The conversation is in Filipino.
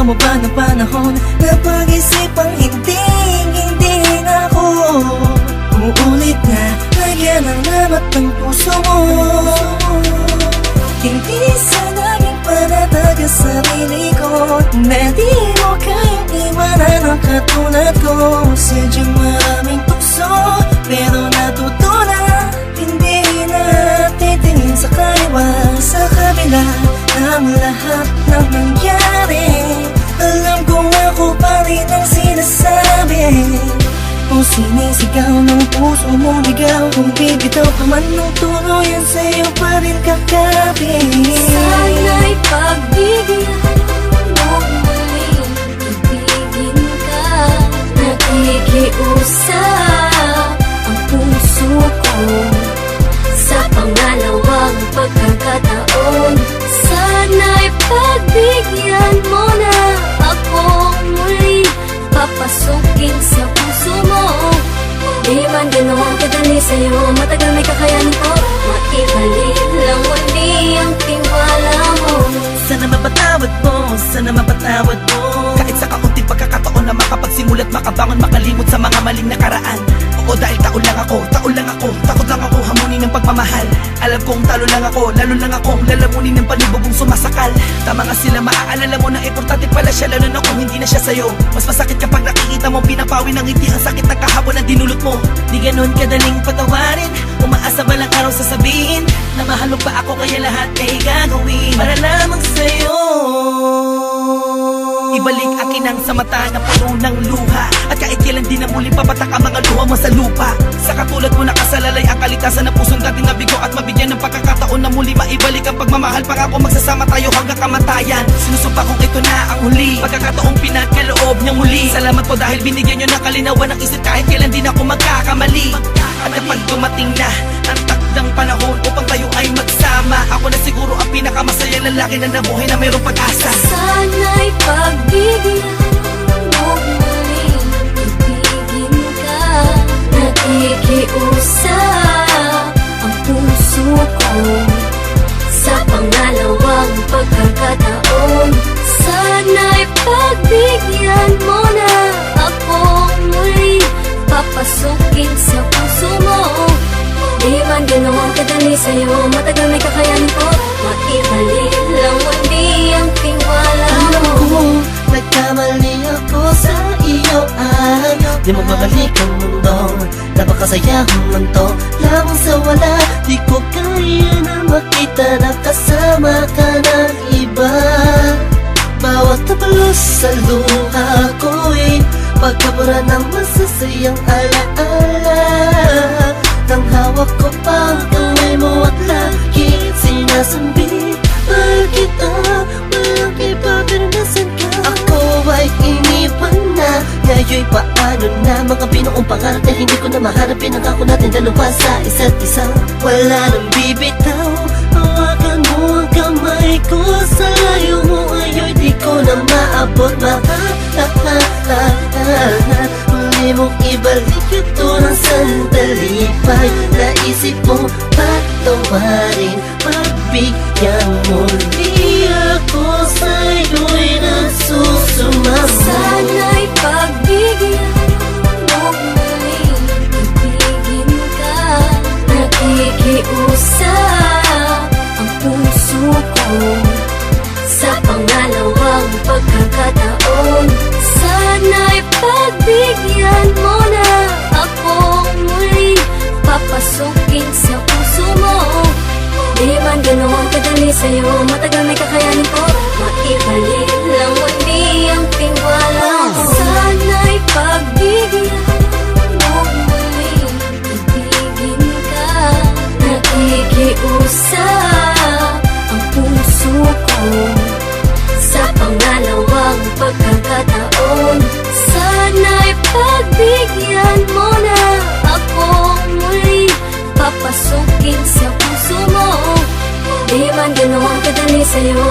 mo ba ng panahon na pag-isipang hindi na ako uulit na lagyan ng lamat ng puso mo. Hindi sa naging panatag ang sarili ko na di mo kayang iwanan ang katulad ko. Sadyang maraming tukso pero natutunan hindi na titingin sa kaliwa. Sa kabila ng lahat ng nangyari, alam kong ako pa rin ang sinasabi. Kung sinisigaw ng puso mo ligaw, kung bibitaw ka man ng tuluyan, sa'yo pa rin kakapit. Sana'y pagbigyan mo muling ibigin ka. Nakikiusap ang puso ko sa pangalawang pagkakataon. Sana'y pagbigyan mo na ako muli, papasukin sa puso mo. Di man ganoon kadali sa'yo, matagal may kakayanin ko. Maibalik lang muli ang tiwala mo. Sana mapatawad mo, sana mapatawad mo. Kahit sa kaunting pagkakataon na makapagsimulat, makabangon, makalimot sa mga maling nakaraan. Oo, dahil taon lang ako, takot lang ako hamunin ng pagmamahal. Alam kong talo lang ako, lalo lang akong lalamunin ng panibugong sumasakal. Tama nga sila, maaalala mo na importante pala siya, lalo na kung hindi na siya sa'yo. Mas masakit kapag nakikita mo pinapawi ng ngiti ang sakit ng kahapon na dinulot mo. Di ganun kadaling patawarin, umaasa balang araw sasabihin na mahal mo pa ako, kaya lahat ay gagawin para lamang sa'yo. Ibalik akin ang sa mata na puno ng luha, at kahit kailan di na muli papatak ang mga luha mo sa lupa. Sa katulad mo nakasalalay ang kalitasan ng pusong dating nabigo, at mabigyan ng pagkakataon na muli maibalik ang pagmamahal. Pangako magsasama tayo hanggang kamatayan. Sinusumpa kong ito na ang huli, pagkakataong pinagkaloob niyang muli. Salamat po dahil binigyan niyo ng kalinawan ng isip, kahit kailan di na ako magkakamali. At kapag dumating na ang takdang panahon upang tayo ay magsama, ako na siguro ang pinakamasayang lalaki na nabuhay na mayroong pag-asa. Sana'y pagbigyan mo muling ibigin ka. Nakikiusap ang puso ko sa pangalawang pagkakataon. Sana'y pagbigyan mo na ako muli, papasukin sa puso mo. Di man ganoon kadali sa'yo, matagal may kakayanin ko. Maibalik lang muli ang tiwala mo. Alam ko, nagkamali ako sa iyo ay di mo mabalik ang mundo. Napakasayang mundo lamang sa wala. Di ko kaya na makita na kasama ka ng iba. Bawat tapalos sa luha ko'y pagkabura ng masasayang alaala. Nang hawak ko pa ang kamay mo at lagi sinasambit, mahal kita, walang iba pero nasan ka? Ako ay iniwan na, ngayon'y paano na? Mga binuong pangarap na hindi ko na maharap, pinangako natin dalawa sa isa't isa. Wala nang bibitaw, hawakan mo ang kamay ko. Sa layo mo ayo'y di ko na maabot, mahal. Muli mong ibalik ito ng sandali pa'y naisip mo patawarin, pagbigyan muli ako sa'yo'y nagsusumama. Sana'y pagbigyan mo muling ibigin ka. Nakikiusap ang puso ko sa pangalawang pagkakataon. Sana'y pagbigyan mo na ako muli, papasukin sa puso mo. Di man ganoon kadali sa'yo, matagal may kakayanin ko. Maibalik lang muli ang tiwala mo. Sana'y pagbigyan mo muling ibigin ka. Nakikiusap ang puso ko sa pangalawang pagkakataon. Sana'y pagbigyan mo na ako muli, papasukin sa puso mo. Di man ganoon kadali sa'yo,